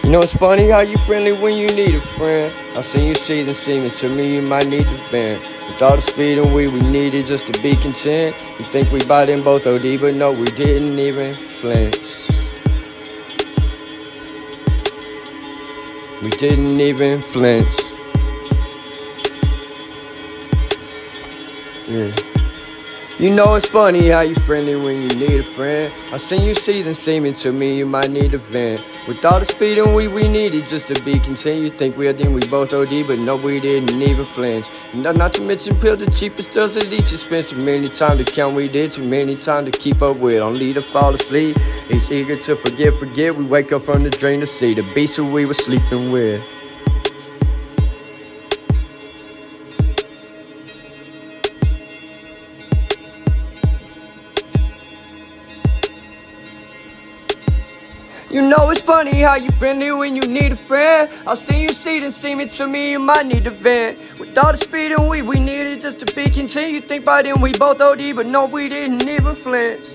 You know it's funny how you friendly when you need a friend. I seen you seething, seeming to me you might need to vent. With all the speed and we needed just to be content. You think we bought in both OD, but no, we didn't even flinch. We didn't even flinch. Yeah. You know it's funny how you friendly when you need a friend. I seen you seething, seeming to me you might need a vent. With all the speed and we needed just to be content. You think we both OD, but no, we didn't even flinch. And not to mention pill the cheapest drugs at each expense. Too many times to count we did, too many times to keep up with. Only to fall asleep, each eager to forget. We wake up from the dream to see the beast who we were sleeping with. You know it's funny how you friendly when you need a friend. I seen you seething, seeming to me you might need a vent. With all the speed and we needed just to be content. You think by then we both OD, but no, we didn't even flinch.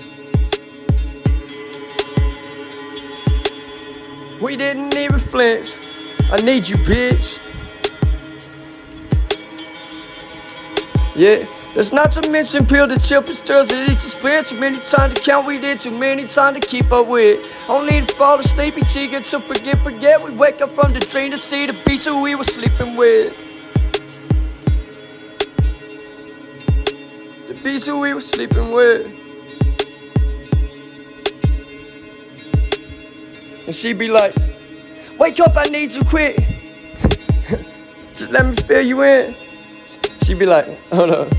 We didn't even flinch. I need you, bitch. Yeah. That's not to mention pill the cheapest drugs at each expense. Too many times to count we did, too many times to keep up with. Only to fall asleep, each eager to forget. We wake up from the dream to see the beast who we were sleeping with. The beast who we were sleeping with. And she be like, wake up, I need you quick. Just let me fill you in. She be like, hold on.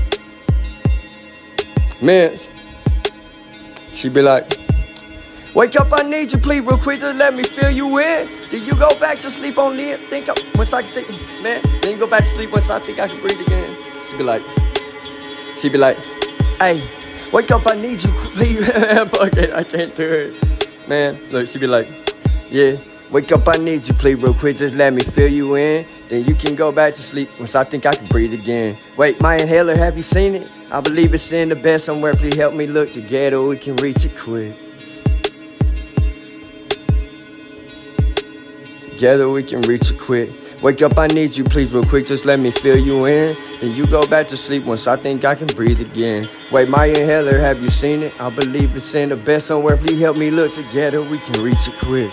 Mans. She be like, wake up, I need you, please, real quick, just let me fill you in. Then you go back to sleep on me. Once I can think, man. Then you go back to sleep once I think I can breathe again. She be like, hey, wake up, I need you, please. Fuck it, I can't do it. Man, look, she be like, yeah. Wake up, I need you, please, real quick, just let me fill you in. Then you can go back to sleep once I think I can breathe again. Wait, my inhaler, have you seen it? I believe it's in the bed somewhere, please help me look together, we can reach it quick. Together we can reach it quick. Wake up, I need you, please, real quick, just let me fill you in. Then you go back to sleep once I think I can breathe again. Wait, my inhaler, have you seen it? I believe it's in the bed somewhere, please help me look together, we can reach it quick.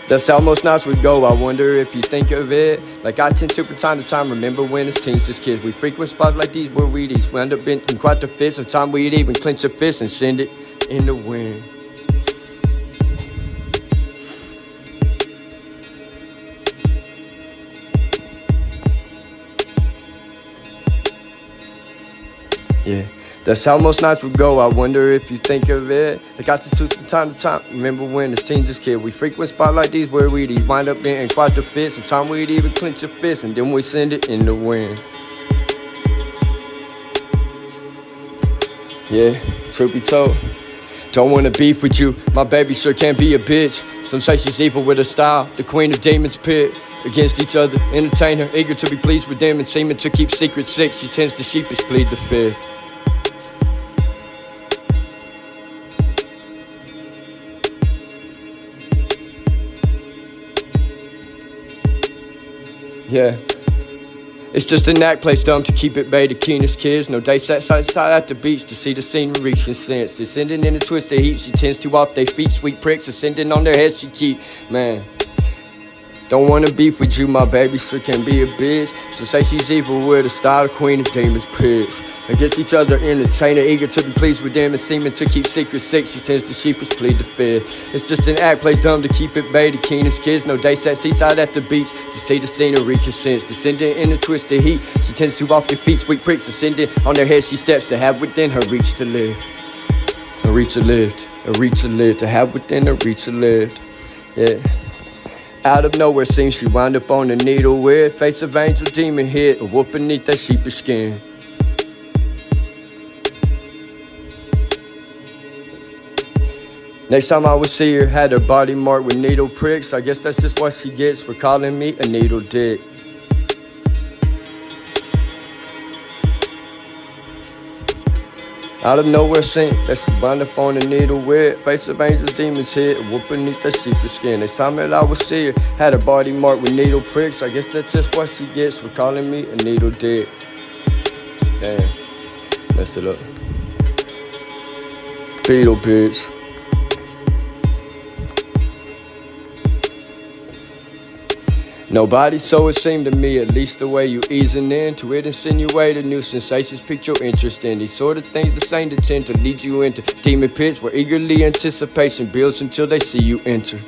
That's how most nights would go, I wonder if you think of it. Like I tend to from time to time remember when as teens, just kids. We frequent spots like these where we'd each wind up in quite the fit. Sometimes we'd even clench a fist and send it in the wind. Yeah. That's how most nights would go, I wonder if you think of it. Like I tend to from time to time remember when as teens, just kid. We frequent spots like these where we'd wind up in quite the fit. Sometimes we'd even clench a fist and then we send it in the wind. Yeah, truth be told, don't wanna beef with you. My baby sure can be a bitch. Some say she's evil with her style, the queen of demons pit. Against each other, entertain her, eager to be pleased with them and seeming to keep secrets sick. She tends to sheepish plead the fifth. Yeah, it's just an act place dumb to keep it bay, the keenest kids. No day sat side to side at the beach to see the scenery she sense. Descending in a twisted heap, she tends to off their feet. Sweet pricks ascending on their heads she keep. Man, don't wanna beef with you, my baby sure can be a bitch. So say she's evil with a style, the queen of demons pits. Against each other, entertainer, eager to be pleased with them and seeming to keep secrets sick. She tends to sheepish plead the fifth. It's just an act place dumb to keep it bay, the keenest kids. No day sat seaside at the beach to see the scenery consents. Descending in a twisted heat, she tends to off their feet. Sweet pricks ascending on their heads, she steps to have within her reach to live. A reach to live, a reach to live, to have within her reach to live. Yeah. Out of nowhere seems she wound up on the needle with face of angel demon hit, a whoop beneath that sheepish skin. Next time I would see her, had her body marked with needle pricks. I guess that's just what she gets for calling me a needle dick. Out of nowhere seen that she wound up on a needle web. Face of angels, demons hid, a whoop beneath that sheepish skin. They saw me that I would see her, had her body marked with needle pricks. I guess that's just what she gets for calling me a needle dick. Damn, messed it up. Fetal bitch. Nobody, so it seemed to me, at least the way you easing into it, insinuated new sensations piqued your interest in. These sort of things, the same that tend to lead you into demon pits where eagerly anticipation builds until they see you enter.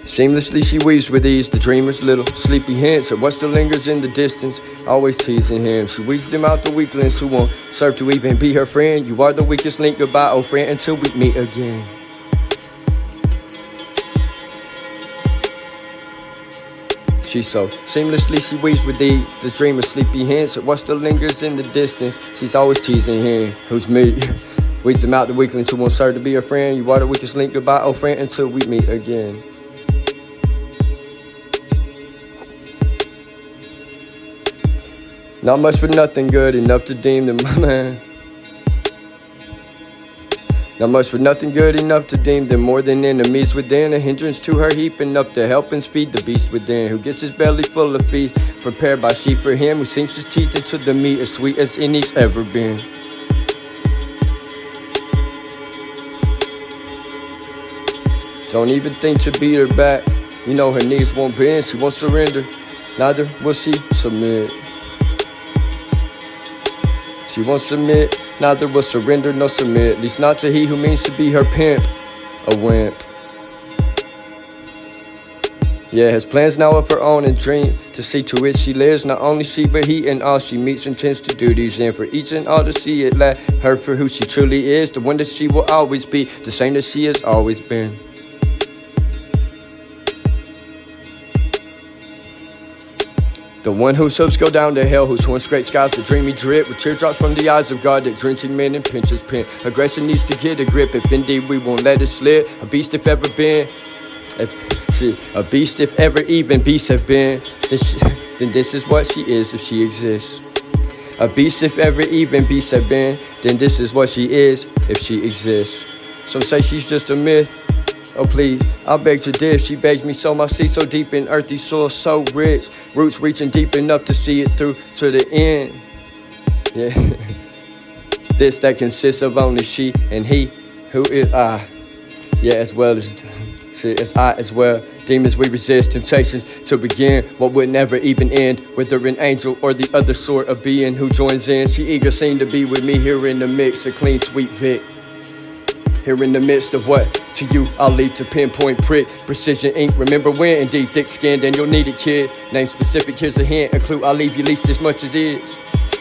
Seamlessly she weaves with ease the dreamer's little sleepy hints of what still lingers in the distance, always teasing him. She weeds them out the weaklings who won't serve to even be her friend. You are the weakest link, goodbye, old friend, until we meet again. She so seamlessly she weaves with ease the dreamer's sleepy hints of what still lingers in the distance. She's always teasing him, who's me. Weeds them out the weaklings who won't serve to be her friend. You are the weakest link, goodbye, old friend, until we meet again. Not much for nothing, good enough to deem them, man. Not much for nothing, good enough to deem them more than enemies within. A hindrance to her heaping up to help and feed the beast within, who gets his belly full of feast prepared by she for him, who sinks his teeth into the meat as sweet as any's ever been. Don't even think to beat her back. You know her knees won't bend. She won't surrender, neither will she submit. She won't submit, neither will surrender nor submit, at least not to he who means to be her pimp, a wimp. Yeah, has plans now of her own and dream to see to it she lives. Not only she, but he and all she meets intends to do these in for each and all to see it let her for who she truly is, the one that she will always be, the same that she has always been. The one whose hopes go down to hell, whose once great skies the dreamy drip, with teardrops from the eyes of God that drenching men and pinch his pen. Aggression needs to get a grip, if indeed we won't let it slip. A beast if ever been, a beast if ever even beasts have been, then this is what she is if she exists. A beast if ever even beasts have been, then this is what she is if she exists. Some say she's just a myth. Oh please, I beg to differ. She begs me so, my seed so deep in earthy soil, so rich, roots reaching deep enough to see it through to the end. Yeah, this that consists of only she and he, who is I. Yeah, as well as I as well. Demons we resist, temptations to begin what would never even end. Whether an angel or the other sort of being who joins in, she eager seemed to be with me here in the mix, a clean sweet Vic. Here in the midst of what to you I'll leave to pinpoint prick, precision ink, remember when, indeed thick skinned and you'll need it kid. Name specific, here's a hint, a clue I'll leave you least as much as is.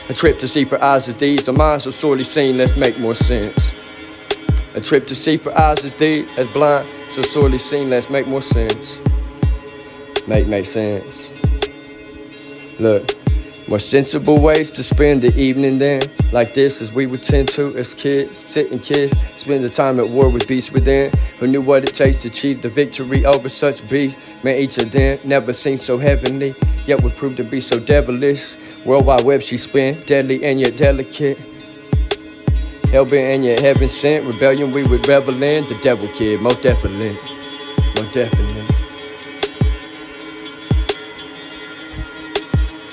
A trip to see for eyes as these, a mind so sorely seen, let's make more sense. A trip to see for eyes as these, as blind, so sorely seen, let's make more sense. Make sense. Look, more sensible ways to spend the evening then, like this as we would tend to as kids, sit and kiss, spend the time at war with beasts within, who knew what it takes to achieve the victory over such beasts. Man, each of them never seemed so heavenly, yet would prove to be so devilish. World Wide Web she spent, deadly and yet delicate, hellbent and yet heaven sent. Rebellion we would revel in, the devil kid, most definitely, most definitely.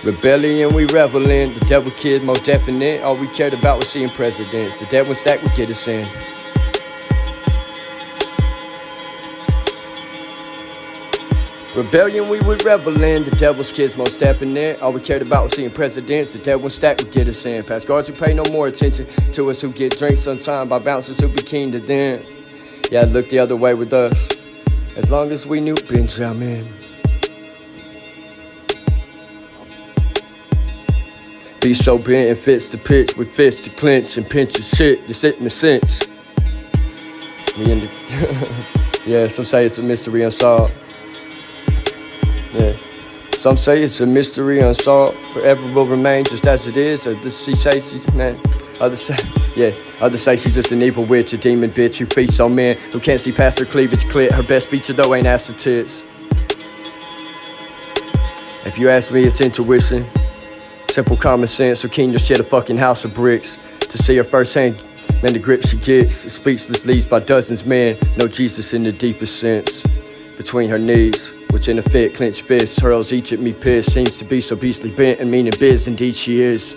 Rebellion we revel in, the devil kid most definite. All we cared about was seeing presidents, the dead one stack would get us in. Rebellion we would revel in, the devil's kids most definite. All we cared about was seeing presidents, the dead one stack would get us in. Past guards who pay no more attention to us, who get drinks sometime by bouncers who be keen to them. Yeah, look the other way with us, as long as we knew Benjamin. Be so bent and fits to pitch with fists to clench and pinch your shit. This it in a sense. Yeah, some say it's a mystery unsolved. Yeah, some say it's a mystery unsolved. Forever will remain just as it is. Others say she's others say she's just an evil witch, a demon bitch who feasts on men who can't see past her cleavage clit. Her best feature though ain't ass or tits. If you ask me, it's intuition. Simple common sense, so keen to shed a fucking house of bricks. To see her firsthand, man, the grip she gets. Speechless leaves by dozens, man. No Jesus in the deepest sense. Between her knees, which in a fit, clenched fist, hurls each at me pissed. Seems to be so beastly bent and meaning biz, indeed she is.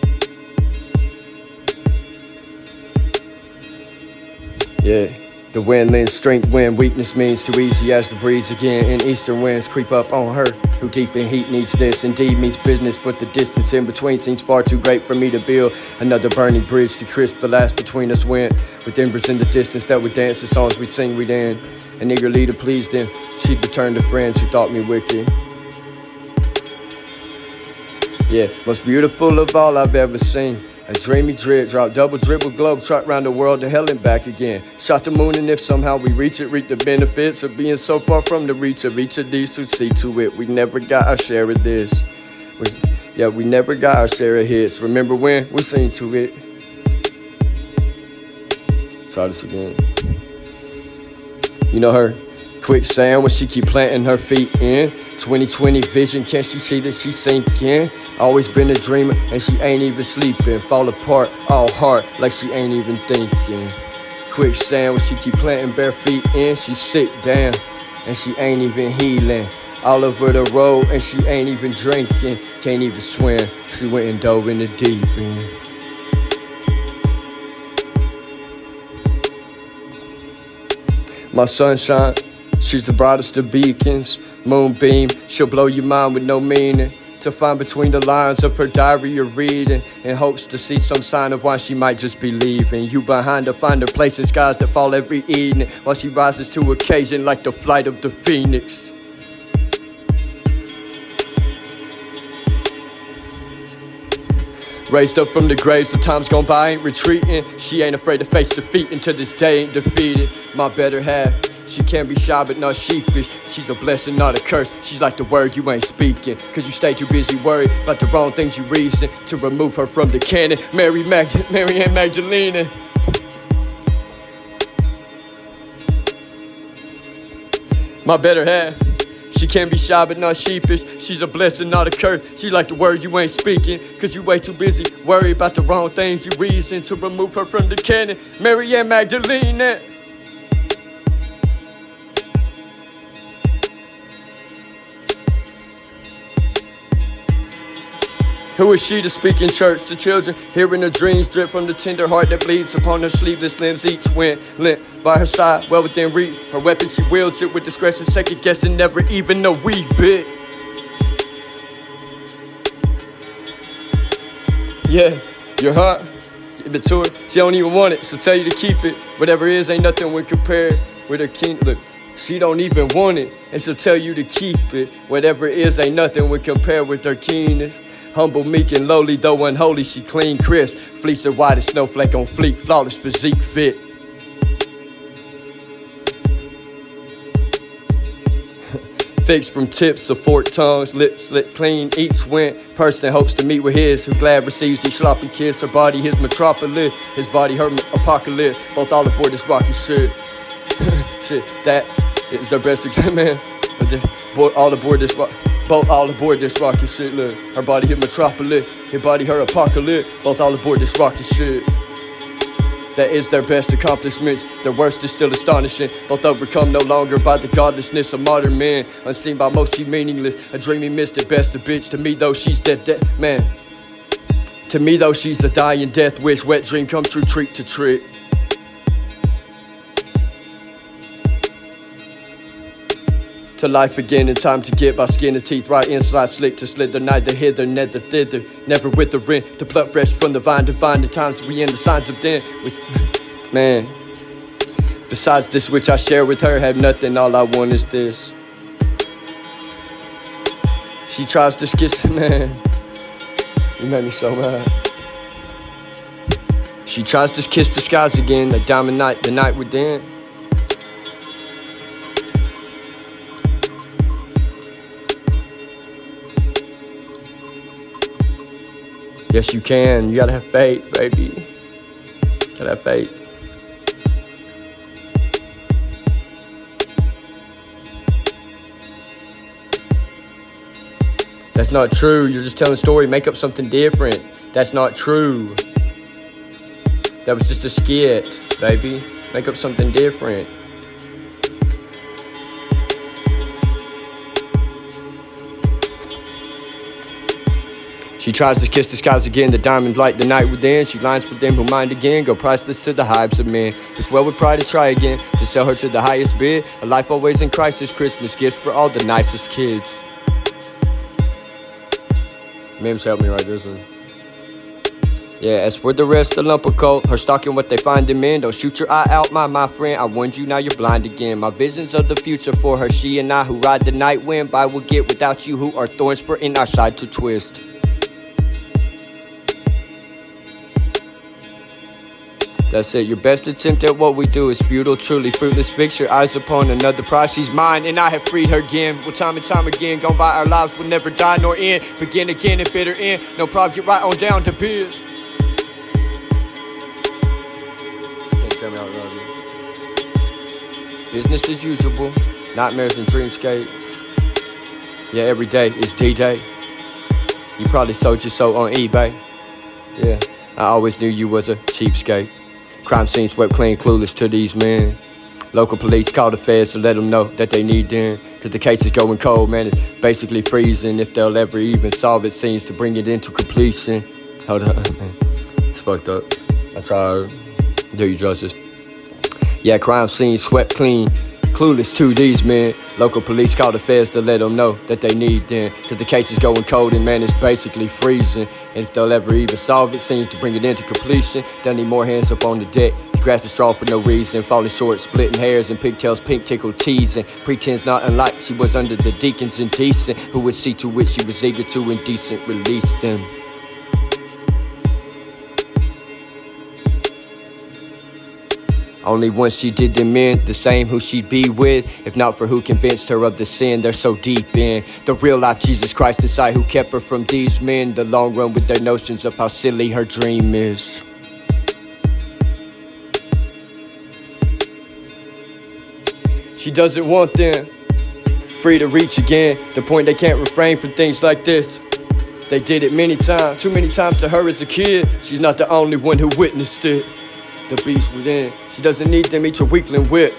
Yeah. The wind lends strength when weakness means too easy as the breeze again. And eastern winds creep up on her, who deep in heat needs this. Indeed means business, but the distance in between seems far too great for me to build another burning bridge to crisp the last between us went. With embers in the distance that would dance the songs we'd sing, we'd end. And eagerly to please them, she'd return to friends who thought me wicked. Yeah, most beautiful of all I've ever seen. A dreamy drip, drop double dribble globe, trot round the world to hell and back again. Shot the moon, and if somehow we reach it, reap the benefits of being so far from the reach of each of these who see to it. We never got our share of this. We never got our share of hits. Remember when we sing to it? Try this again. You know her quicksand when she keep planting her feet in. 2020 vision, can she see that she's sinking? Always been a dreamer and she ain't even sleeping. Fall apart, all heart, like she ain't even thinking. Quicksand when she keep planting bare feet in. She sick down and she ain't even healing. All over the road and she ain't even drinking. Can't even swim, she went and dove in the deep end. My sunshine, she's the brightest of beacons. Moonbeam, she'll blow your mind with no meaning. To find between the lines of her diary you're reading, in hopes to see some sign of why she might just be leaving. You behind her, find her place in skies that fall every evening, while she rises to occasion like the flight of the phoenix. Raised up from the graves, the time's gone by, ain't retreating. She ain't afraid to face defeat, and to this day ain't defeated. My better half, she can be shy but not sheepish. She's a blessing, not a curse. She's like the word you ain't speaking, cause you stay too busy worried about the wrong things you reason to remove her from the canon. Mary Ann Magdalena. My better half, she can be shy but not sheepish. She's a blessing, not a curse. She's like the word you ain't speaking, cause you way too busy worried about the wrong things you reason to remove her from the canon. Mary Ann Magdalena. Who is she to speak in church to children, hearing her dreams drip from the tender heart that bleeds upon her sleeveless limbs? Each went limp by her side, well within reach. Her weapon, she wields it with discretion, second guessing, never even a wee bit. Yeah, your heart, give it to her. She don't even want it, she'll tell you to keep it. Whatever is, ain't nothing when compared with her king. Look, she don't even want it, and she'll tell you to keep it. Whatever it is, ain't nothing when compared with her keenness. Humble, meek, and lowly, though unholy, she clean, crisp. Fleece her white as snowflake on fleek, flawless physique fit. Fixed from tips of forked tongues, lips lit clean, each went. Person hopes to meet with his, who glad receives each sloppy kiss. Her body his metropolis, his body her apocalypse. Both all aboard this rocky shit. Shit, that is their best man. All aboard this rock. Both all aboard this rocky shit, look. Her body hit metropolis, his body her apocalypse. Both all aboard this rocky shit. That is their best accomplishments. Their worst is still astonishing. Both overcome no longer by the godlessness of modern men. Unseen by most, she meaningless. A dreamy mist at best, a bitch. To me, though, she's dead, man. To me, though, she's a dying death wish. Wet dream come true, treat to trick. To life again in time to get by skin and teeth right inside slick to slither, neither hither neither thither, never withering, the blood fresh from the vine divine. The times we in the signs of then was man. Besides this which I share with her, have nothing, all I want is this. She tries to kiss man. You made me so mad. She tries to kiss the skies again, like diamond night, the night within. Yes, you can. You gotta have faith, baby. Gotta have faith. That's not true. You're just telling a story. Make up something different. That's not true. That was just a skit, baby. Make up something different. She tries to kiss the skies again, the diamonds light the night within. She lines with them who mind again, go priceless to the hives of men. It's well with pride to try again, to sell her to the highest bid. A life always in crisis, Christmas gifts for all the nicest kids. Mims help me write this one. Yeah, as for the rest, the lump of coal, her stalking what they find them in. Don't shoot your eye out, my friend. I warned you, now you're blind again. My visions of the future for her, she and I, who ride the night wind. By will get without you, who are thorns for in our side to twist. That's it, your best attempt at what we do is futile, truly fruitless. Fix your eyes upon another prize, she's mine, and I have freed her again. Well, time and time again, gone by, our lives will never die nor end. Begin again and bitter end, no problem, get right on down to biz. Can't tell me how to love you. Business as usual, nightmares and dreamscapes. Yeah, every day is D-Day. You probably sold your soul on eBay. Yeah, I always knew you was a cheapskate. Crime scene swept clean, clueless to these men. Local police call the feds to let them know that they need them. Cause the case is going cold, man, it's basically freezing. If they'll ever even solve it, seems to bring it into completion. Hold on, it's fucked up. I try to do you justice. Yeah, crime scene swept clean, clueless to these men. Local police call the feds to let them know that they need them. Cause the case is going cold and man, it's basically freezing. And if they'll ever even solve it, seems to bring it into completion. They'll need more hands up on the deck to grasp a straw for no reason. Falling short, splitting hairs and pigtails, pink tickle teasing. Pretends not unlike she was under the deacons indecent, who would see to which she was eager to indecent release them. Only once she did them in, the same who she'd be with. If not for who convinced her of the sin they're so deep in. The real life Jesus Christ inside who kept her from these men. The long run with their notions of how silly her dream is. She doesn't want them free to reach again. The point they can't refrain from things like this. They did it many times, too many times to her as a kid. She's not the only one who witnessed it. The beast within, she doesn't need them, each a weakling whip.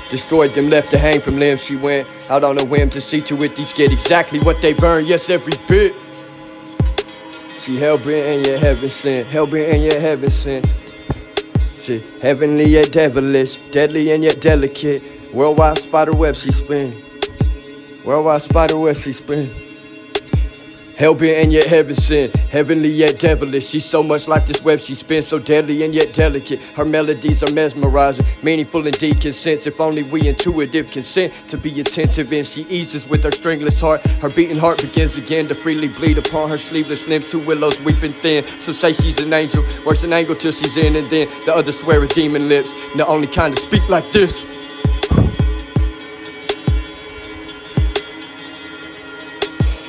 Destroyed them, left to hang from limbs. She went out on a whim to see to it these get exactly what they burn, yes, every bit. She hell-bent and yet heaven sent, hell-bent and yet heaven sent. She heavenly yet devilish, deadly and yet delicate. Worldwide spider web she spin, worldwide spider web she spin. Hell-bent and yet heaven sent, heavenly yet devilish. She's so much like this web she spins, so deadly and yet delicate. Her melodies are mesmerizing, meaningful indeed consents. If only we intuitive consent to be attentive. And she eases with her stringless heart. Her beating heart begins again to freely bleed upon her sleeveless limbs. Two willows weeping thin. Some say she's an angel, works an angle till she's in. And then the others swear with demon lips. And the only kind to speak like this.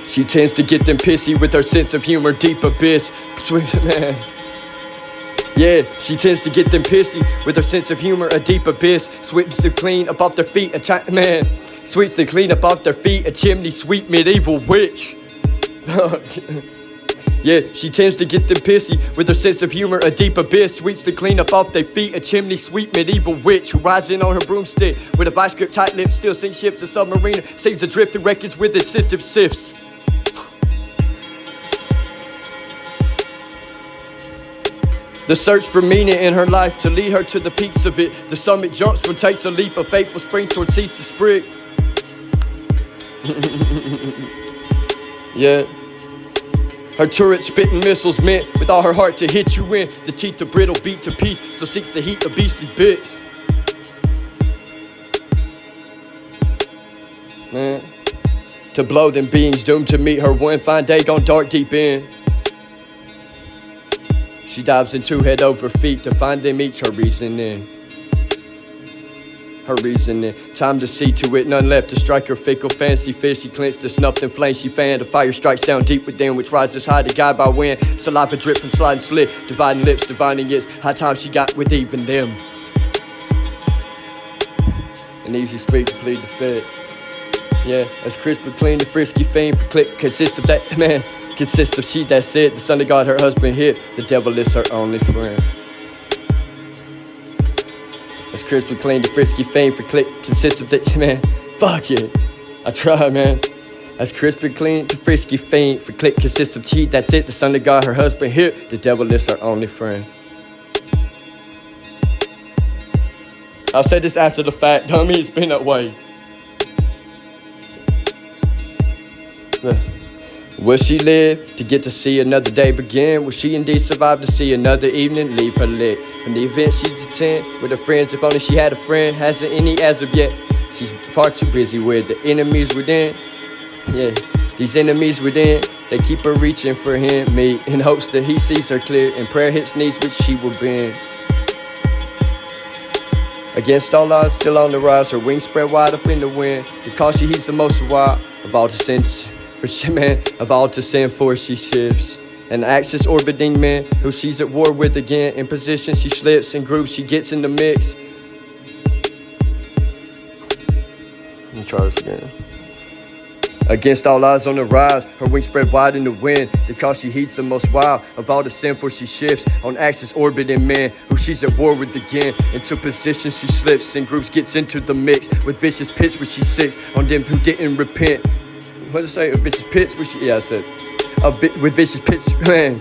She tends to get them pissy with her sense of humor, deep abyss. Man. Yeah, she tends to get them pissy with her sense of humor, a deep abyss. Sweeps to clean up off their feet, man. Sweeps to clean up off their feet, a chimney sweep medieval witch. Yeah, she tends to get them pissy with her sense of humor, a deep abyss. Sweeps to clean up off their feet, a chimney sweep medieval witch who rides in on her broomstick with a vice grip, tight lips, still sinks ships, a submariner saves adrift through wreckage with incentive sifts. The search for meaning in her life to lead her to the peaks of it. The summit jumps when takes a leap of faithful spring toward seeds to sprig. Yeah. Her turret spitting missiles meant with all her heart to hit you in. The teeth of brittle beat to peace, so seeks the heat of beastly bits. Man. To blow them beings doomed to meet her one fine day gone dark deep in. She dives into head over feet to find them each her reasoning. Her reasoning. Time to see to it, none left to strike her fickle fancy fish. She clenched the snuffed and flame she fanned. The fire strikes down deep within, which rises high to guide by wind. Saliva drip from sliding slit, dividing lips, divining its high time she got with even them. An easy speak to plead the fit. Yeah, as crisp and clean, the frisky fiend for click consists of that, man. Consists of she that said the son of God her husband hit. The devil is her only friend. As crisp and clean, the frisky fiend for click consists of that, man. Fuck it. I tried, man. As crisp and clean, the frisky fiend for click consists of she that said the son of God her husband hit. The devil is her only friend. I'll say this after the fact, dummy, it's been that way. Will she live to get to see another day begin? Will she indeed survive to see another evening leave her lit? From the event she'd attend with her friends, if only she had a friend. Hasn't any as of yet. She's far too busy with the enemies within. Yeah, these enemies within, they keep her reaching for him, me, in hopes that he sees her clear and prayer hits knees which she will bend. Against all odds, still on the rise, her wings spread wide up in the wind. Because she heeds the most wild of all to sin for man, of all to sin for she shifts. An axis orbiting man who she's at war with again. In position she slips, in groups she gets in the mix. Let me try this again. Against all odds on the rise, her wings spread wide in the wind. Because she heeds the most wild of all the sin for she shifts. On axis orbiting man who she's at war with again. Into position she slips, in groups gets into the mix. With vicious pits where she sits on them who didn't repent. What did I say? Vicious pits where she, yeah, I said with vicious pits, man.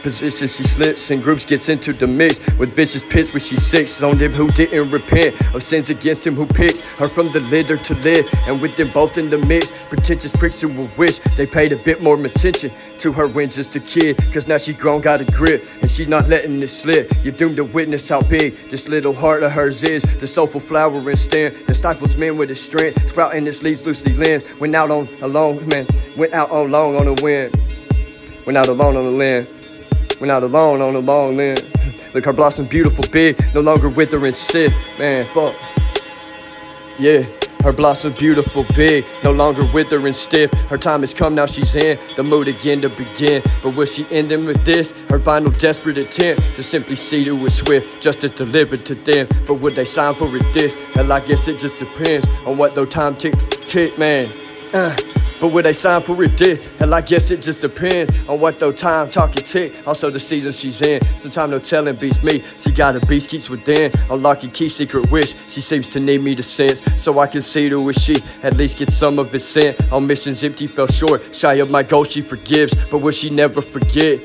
Position she slips, in groups gets into the mix. With vicious pits where she sits on them who didn't repent of sins against him who picks her from the litter to live. And with them both in the mix, pretentious pricks who will wish they paid a bit more attention to her when just a kid. Cause now she grown, got a grip, and she not letting it slip. You're doomed to witness how big this little heart of hers is. The soulful flower and stem that stifles men with its strength. Sprouting its leaves loosely limbs. Went out on alone, man. Went out on long on the wind. Went out alone on the land. Went out alone on a long limb. Look, her blossom beautiful, big, no longer withering sick. Man, fuck. Yeah, her blossom beautiful, big, no longer withering stiff. Her time has come, now she's in the mood again to begin. But will she end them with this? Her final desperate attempt to simply see to it swift, just to deliver to them. But would they sign for it this? Hell, I guess it just depends on what though time tick, man. But would they sign for it did? Hell, I guess it just depends on what though time talking tick. Also the season she's in, sometime no telling beats me. She got a beast keeps within, unlocking key secret wish. She seems to need me to sense, so I can see to it she at least gets some of it sent. On missions empty fell short, shy of my goal she forgives, but will she never forget?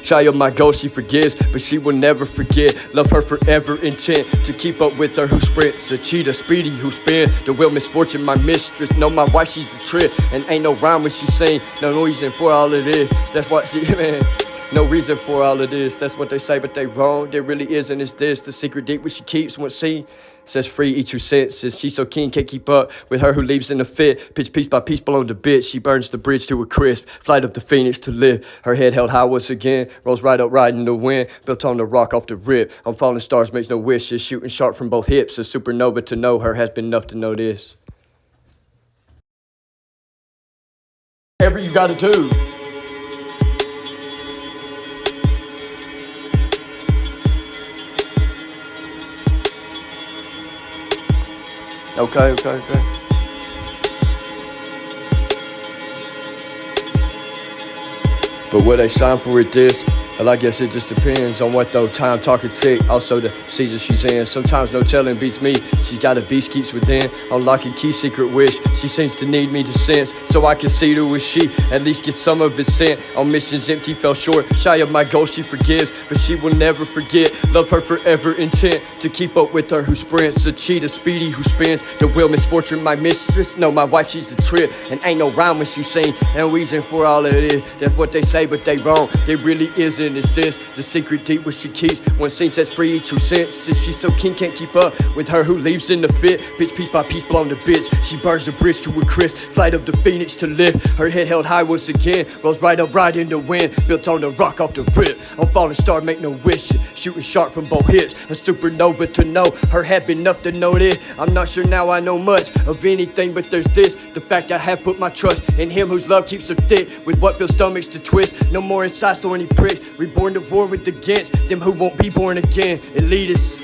Shy of my goal she forgives, but she will never forget. Love her forever intent to keep up with her who sprints. A cheetah speedy who spin the wheel misfortune my mistress. Know my wife she's a trip, and ain't no rhyme when she sing. No reason for all of this, that's what she, man. No reason for all of this, that's what they say but they wrong. There really isn't, is this the secret deep which she keeps once she says free each who senses. She's so keen, can't keep up with her who leaves in a fit. Pitch piece by piece below the bit, she burns the bridge to a crisp. Flight of the phoenix to live, her head held high once again. Rolls right up riding the wind, built on the rock off the rip. On falling stars makes no wishes, shooting sharp from both hips. A supernova to know her has been enough to know this. Whatever you gotta do. Okay. But will they sign for it this? Well, I guess it just depends on what though time talking tick. Also the season she's in, sometimes no telling beats me. She's got a beast keeps within, unlocking key secret wish. She seems to need me to sense, so I can see to it she at least get some of it sent. On missions empty fell short, shy of my goal she forgives, but she will never forget. Love her forever intent to keep up with her who sprints. A cheetah speedy who spins the wheel misfortune my mistress. Know my wife she's a trip, and ain't no rhyme when she sing. And reason for all of this, that's what they say but they wrong. There really isn't, is this the secret deep which she keeps? One scene sets free each who senses. She's so keen can't keep up with her who leaves in the fit. Bitch piece by piece blown to bits, she burns the bridge to a crisp. Flight of the phoenix to live, her head held high once again. Rolls right up right in the wind, built on the rock off the rip. On falling star make no wish, shooting sharp from both hips. A supernova to know her had been enough to know this. I'm not sure now I know much of anything, but there's this, the fact I have put my trust in him whose love keeps her thick. With what fills stomachs to twist, no more inside thorny pricks. Reborn to war with against them who won't be born again. Elitists,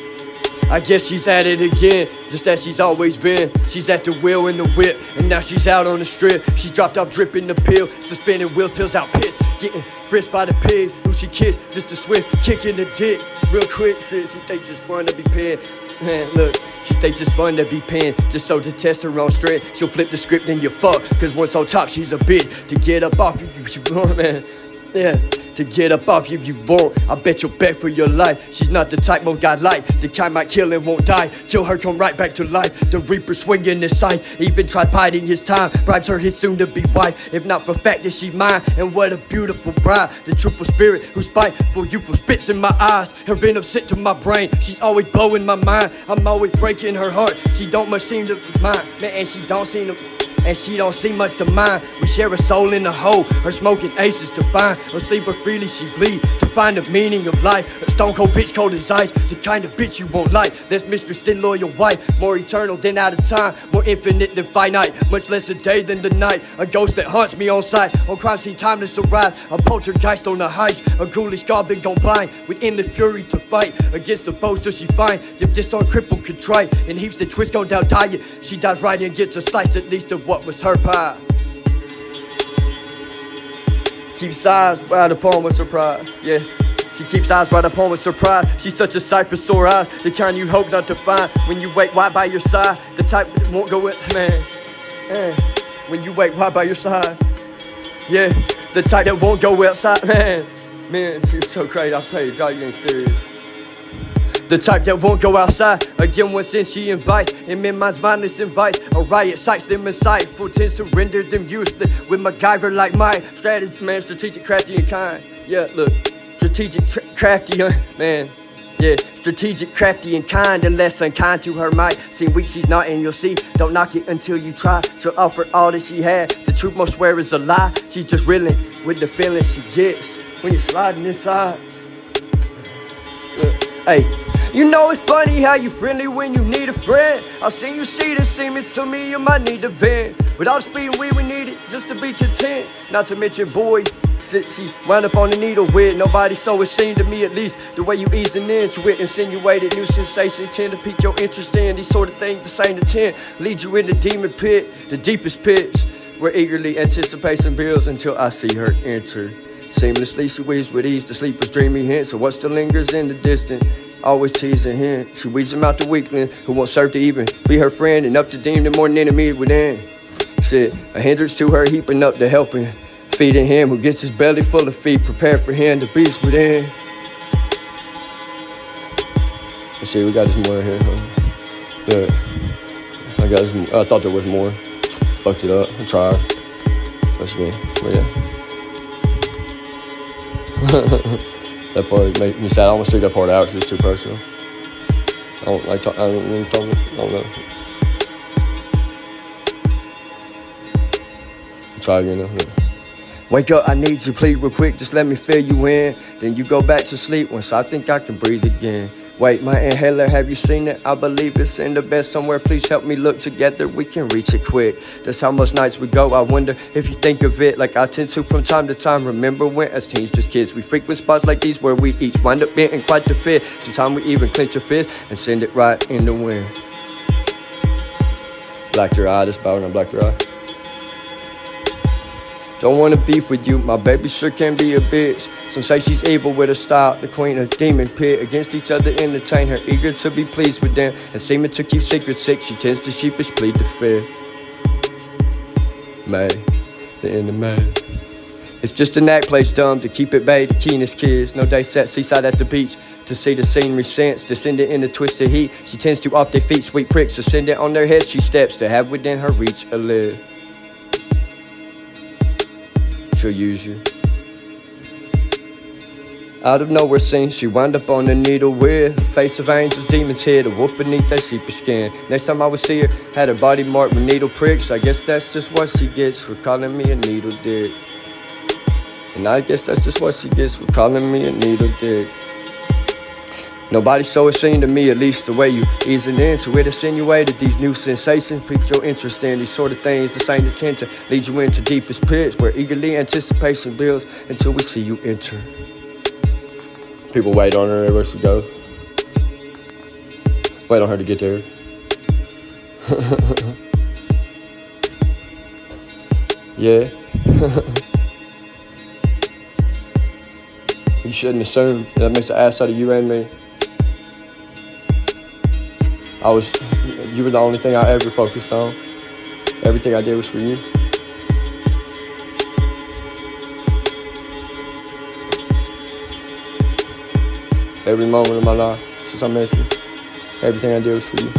I guess she's at it again, just as she's always been. She's at the wheel in the whip, and now she's out on the strip. She's dropped off dripping the pill, still spinning wheels, pills out pissed. Getting frisked by the pigs, who she kissed, just a swift kick in the dick. Real quick, shit, she thinks it's fun to be pinned. Man, look, she thinks it's fun to be pinned, just so to test her own strength. She'll flip the script and you fuck, cause once on top she's a bitch. To get up off you want, man. Yeah, to get up off you won't. I bet you'll beg for your life. She's not the type most God like, the kind might kill and won't die. Kill her, come right back to life. The reaper swinging his scythe, even tried biding his time. Bribes her his soon-to-be wife, if not for fact that she mine. And what a beautiful bride, the triple spirit who's spiteful, youthful spits in my eyes. Her venom sent to my brain, she's always blowing my mind. I'm always breaking her heart, she don't much seem to mind. Man, and she don't see much to mind. We share a soul in a hole, her smoking aces to find. Her sleep her freely, she bleed to find the meaning of life. A stone cold bitch cold as ice, the kind of bitch you won't like. Less mistress than loyal wife, more eternal than out of time, more infinite than finite, much less a day than the night. A ghost that haunts me on sight, on crime scene timeless arrive. A poltergeist on the heights, a ghoulish goblin gone blind, with endless fury to fight against the foes till she find them disarmed, crippled, contrite, and heaps of twists gon' down diet. She dies right and gets a slice at least of what was her pie. Keeps eyes wide upon with surprise. Yeah, she keeps eyes wide upon with surprise. She's such a sight for sore eyes, the kind you hope not to find when you wait wide by your side. The type that won't go with, man. When you wait wide by your side. Yeah, the type that won't go outside, man. Man, she's so crazy. I pray to God you ain't serious. The type that won't go outside again once in she invites. In minds mindless invites a riot, sights them insightful, tends to render them useless. With MacGyver like mine, strategy, man, strategic, crafty, and kind. Yeah, look, strategic, crafty, man. Yeah, strategic, crafty, and kind, and less unkind to her might. Seem weak, she's not, and you'll see. Don't knock it until you try. She'll offer all that she had. The truth most swear is a lie. She's just reeling with the feeling she gets when you're sliding inside. Hey, you know it's funny how you friendly when you need a friend. I've seen you see this seeming to me you might need to vent. With all the speed and weed we needed just to be content. Not to mention boy, she wound up on the needle with nobody, so it seemed to me at least. The way you easing into it, insinuated new sensations tend to pique your interest in these sort of things. The same intent lead you in the demon pit, the deepest pits, where eagerly anticipation builds until I see her enter. Seamlessly she weaves with ease the sleeper's dreamy hints of what still lingers in the distance. Always teasing him, she weeds him out the weakling who won't serve to even be her friend, and up to deem them more than enemy within. Shit, a hindrance to her heaping up the helping, feeding him who gets his belly full of feed, prepared for him the beast within. Let's see, we got this more here. Good. I got this. I thought there was more. Fucked it up. I tried. Let's go. But yeah. That part made me sad. I almost took that part out because it's too personal. I don't like talking. I don't really talk. I don't know. Try again. Wake up, I need you, please, real quick. Just let me fill you in. Then you go back to sleep once I think I can breathe again. Wait, my inhaler, have you seen it? I believe it's in the bed somewhere. Please help me look together, we can reach it quick. That's how most nights we go. I wonder if you think of it like I tend to from time to time. Remember when as teens, just kids, we frequent spots like these where we each wind up in quite the fit. Sometimes we even clench a fist and send it right in the wind. Blacked her eye, this power and I blacked her eye. Don't wanna beef with you, my baby sure can be a bitch. Some say she's evil with her style, the queen of demon pit. Against each other entertain her, eager to be pleased with them, and seeming to keep secrets sick. She tends to sheepish plead the fifth. May, the end of May. It's just an act plays dumb to keep it bay, the keenest kids. No day set seaside at the beach to see the scenery sense. Descending in the twisted heat, she tends to off their feet, sweet pricks ascending on their heads. She steps to have within her reach a live. She'll use you. Out of nowhere scene, she wound up on the needle with a face of angels, demons hid, a wolf beneath that sheepish skin. Next time I would see her, had her body marked with needle pricks. I guess that's just what she gets for calling me a needle dick. And I guess that's just what she gets for calling me a needle dick. Nobody so it seemed to me, at least the way you easing into it, insinuated these new sensations, piqued your interest in these sort of things. The same intent to lead you into deepest pits, where eagerly anticipation builds until we see you enter. People wait on her everywhere she goes. Wait on her to get there. Yeah. You shouldn't assume. That makes an ass out of you and me. You were the only thing I ever focused on. Everything I did was for you. Every moment of my life since I met you, everything I did was for you.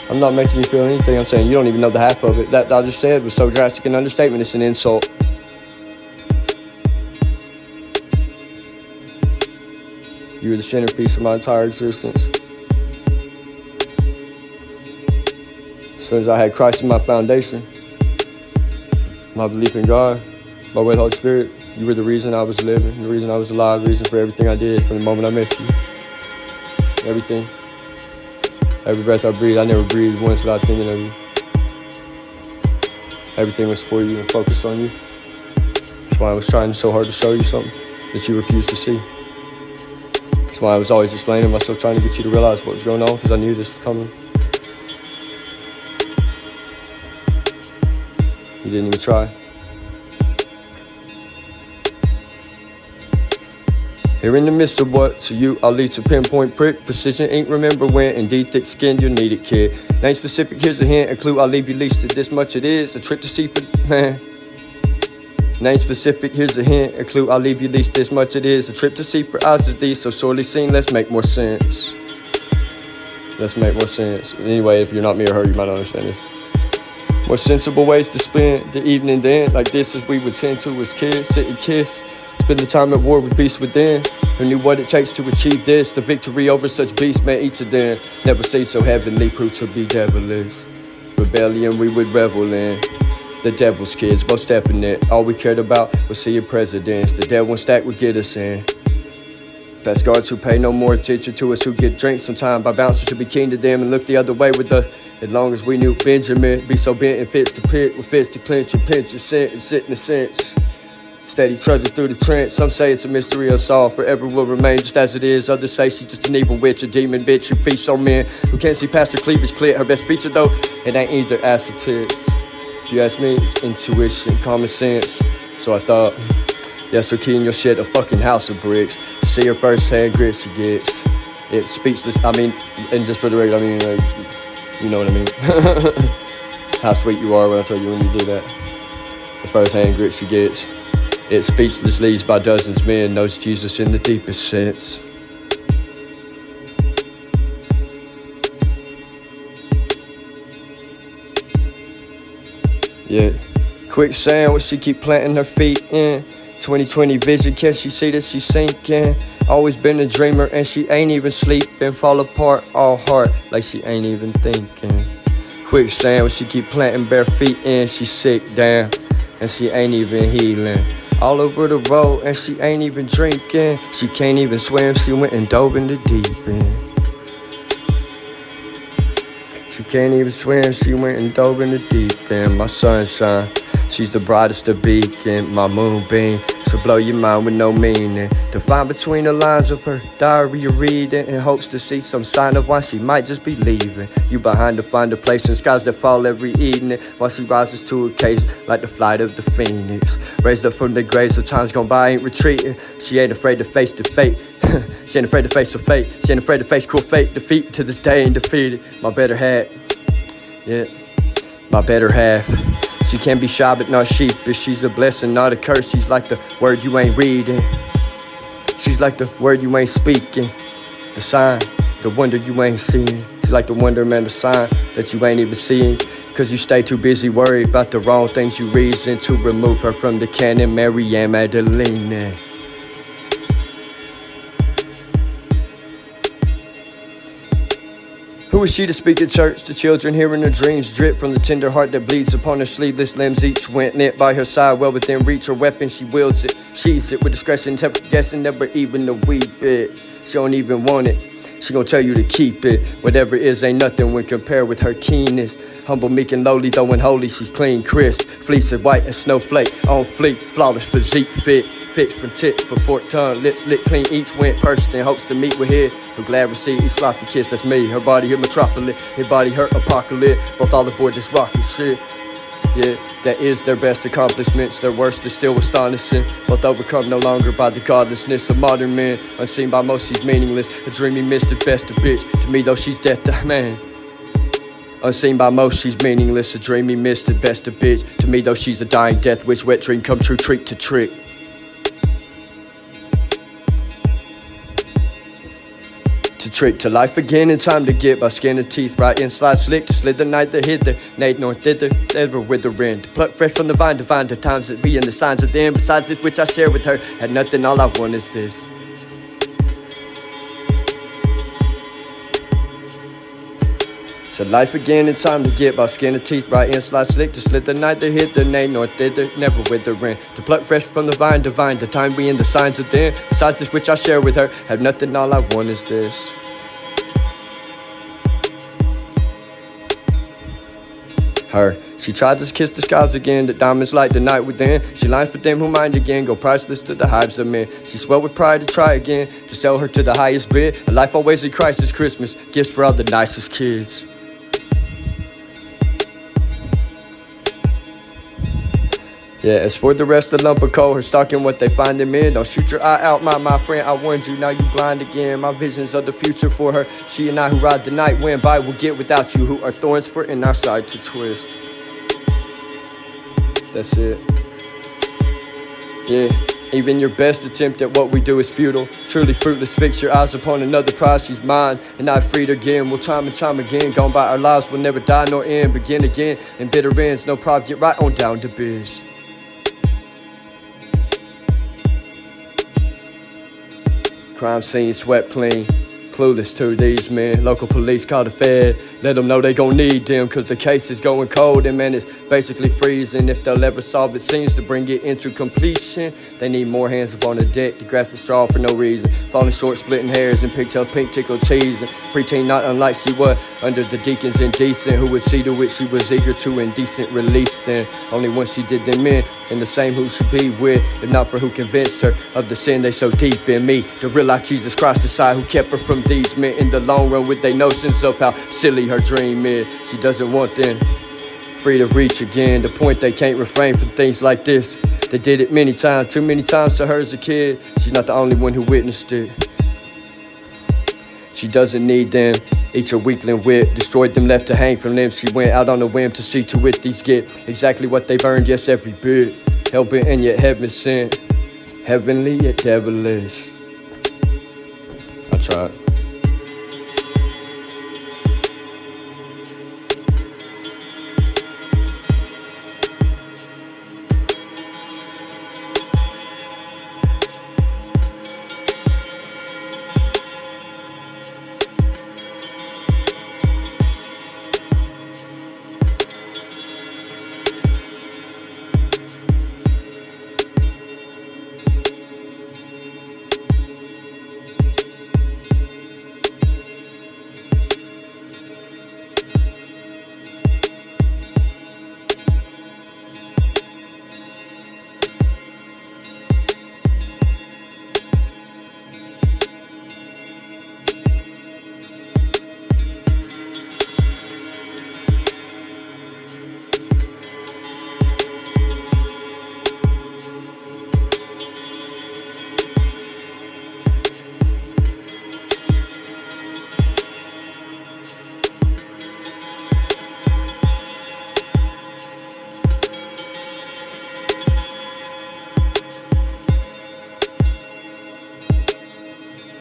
I'm not making you feel anything. I'm saying you don't even know the half of it. That I just said was so drastic an understatement. It's an insult. You were the centerpiece of my entire existence. As soon as I had Christ in my foundation, my belief in God, my way of the Holy Spirit, you were the reason I was living, the reason I was alive, the reason for everything I did from the moment I met you. Everything. Every breath I breathed, I never breathed once without thinking of you. Everything was for you and focused on you. That's why I was trying so hard to show you something that you refused to see. That's why I was always explaining myself, trying to get you to realize what was going on, because I knew this was coming. You didn't even try. Here in the midst of what to you I'll lead to pinpoint prick, precision ink, remember when, indeed thick skin, you'll need it, kid. Name specific, here's a hint, a clue, I'll leave you least to this much it is, a trip to see for, man. Name specific, here's a hint, a clue, I'll leave you least this much it is, a trip to see for eyes as these, so sorely seen, let's make more sense. Let's make more sense. Anyway, if you're not me or her, you might not understand this. More sensible ways to spend the evening then, like this as we would tend to as kids, sit and kiss. Spend the time at war with beasts within, who knew what it takes to achieve this. The victory over such beasts made each of them never seemed so heavenly, proved to be devilish. Rebellion we would revel in. The devil's kids, most definite. All we cared about was seeing presidents. The dead one stack would get us in. Past guards who pay no more attention to us, who get drinks sometime by bouncers, should be keen to them and look the other way with us. As long as we knew Benjamin be so bent and fits to pit, with fists to clench and pinch and sit and sit in a sense. Steady trudging through the trench. Some say it's a mystery of Saul, forever will remain just as it is. Others say she's just an evil witch, a demon bitch who feasts on men who can't see past her cleavage clear. Her best feature though, it ain't either ass or tits. If you ask me, it's intuition, common sense. So I thought, yes, her key in your shit, a fucking house of bricks. To see her first hand grit she gets. It's speechless, I mean, and just for the record, I mean, like, you know what I mean. How sweet you are when I tell you when you do that. The first hand grit she gets. It speechless leads by dozens men, knows Jesus in the deepest sense. Yeah, quicksand, what she keep planting her feet in. 2020 vision, can she see that she's sinking? Always been a dreamer and she ain't even sleeping. Fall apart all hard like she ain't even thinking. Quicksand, what she keep planting bare feet in. She's sick, damn, and she ain't even healing. All over the road and she ain't even drinking. She can't even swim, she went and dove in the deep end. She can't even swim, she went and dove in the deep end. My sunshine, she's the brightest of beacon. My moonbeam, so blow your mind with no meaning. To find between the lines of her diary you're reading, in hopes to see some sign of why she might just be leaving. You behind to find a place in skies that fall every evening, while she rises to occasion like the flight of the phoenix. Raised up from the grave, so times gone by ain't retreating. She ain't afraid to face the fate. She ain't afraid to face her fate. She ain't afraid to face cruel fate. Defeat to this day ain't defeated. My better half, yeah, my better half. She can't be shy but not sheepish. She's a blessing, not a curse. She's like the word you ain't reading. She's like the word you ain't speaking. The sign, the wonder you ain't seeing. She's like the wonder, man, the sign that you ain't even seeing. Cause you stay too busy worried about the wrong things you reason to remove her from the canon. Mary Ann Magdalene. Who is she to speak at church? The children hearing her dreams drip from the tender heart that bleeds upon her sleeveless limbs. Each went knit by her side, well within reach. Her weapon, she wields it, sheathes it with discretion, guessing never even a wee bit. She don't even want it. She gon' tell you to keep it. Whatever is ain't nothing when compared with her keenness. Humble, meek, and lowly, though unholy, she's clean, crisp, fleecy, white as snowflake, on fleek, flawless physique fit. fixed from tip for forked tongue, lips lit clean, each went pursed in hopes to meet with her. Who glad receive each sloppy kiss, that's me. Her body, her metropolis, his body, her apocalypse. Both all aboard this rocket shit. Yeah, that is their best accomplishments. Their worst is still astonishing. Both overcome no longer by the godlessness of modern men. Unseen by most, she's meaningless. A dreamy mist at best, a bitch. To me, though, she's death to man. Unseen by most, she's meaningless. A dreamy mist at best, a bitch. To me, though, she's a dying death wish. Wet dream come true, trick to trick. To trick to life again in time to get by skin and teeth right in slide slick to slither night that hid there Nate nor thither ever withering to pluck fresh from the vine divine the times that be and the signs of them besides this which I share with her had nothing all I want is this. To life again in time to get by skin and teeth right in slide slick to slit the night that hit the name nor thither never withering to pluck fresh from the vine divine the time we in the signs of them besides this which I share with her have nothing all I want is this. Her, she tried to kiss the skies again, the diamonds light the night within. She lines for them who mind again, go priceless to the hives of men. She swelled with pride to try again, to sell her to the highest bid. A life always in crisis, Christmas, gifts for all the nicest kids. Yeah, as for the rest of lump of coal, her stalking what they find them in. Don't shoot your eye out, my friend, I warned you, now you blind again. My visions of the future for her, she and I who ride the night wind by will get without you, who are thorns for in our side to twist. That's it. Yeah, even your best attempt at what we do is futile. Truly fruitless, fix your eyes upon another prize, she's mine, and I freed again. We'll time and time again, gone by our lives will never die nor end. Begin again, in bitter ends, no problem, get right on down to biz. Crime scene swept clean, clueless to these men. Local police call the Fed, let them know they gon' need them, cause the case is going cold and man, it's basically freezing. If they'll ever solve it, seems to bring it into completion. They need more hands up on the deck to grasp a straw for no reason. Falling short, splitting hairs and pigtails, pink tickled cheese, and preteen not unlike she was under the deacons indecent, who would see to it she was eager to indecent release. Then only once she did them in, and the same who should be with, if not for who convinced her of the sin they so deep in me. To real life Jesus Christ aside, who kept her from these men in the long run with their notions of how silly her dream is. She doesn't want them free to reach again, the point they can't refrain from things like this. They did it many times, too many times to her as a kid. She's not the only one who witnessed it. She doesn't need them, each a weakling wit, destroyed them, left to hang from limbs. She went out on a whim to see to it these get exactly what they've earned, yes every bit. Hell-bent and yet heaven sent, heavenly yet devilish. I tried.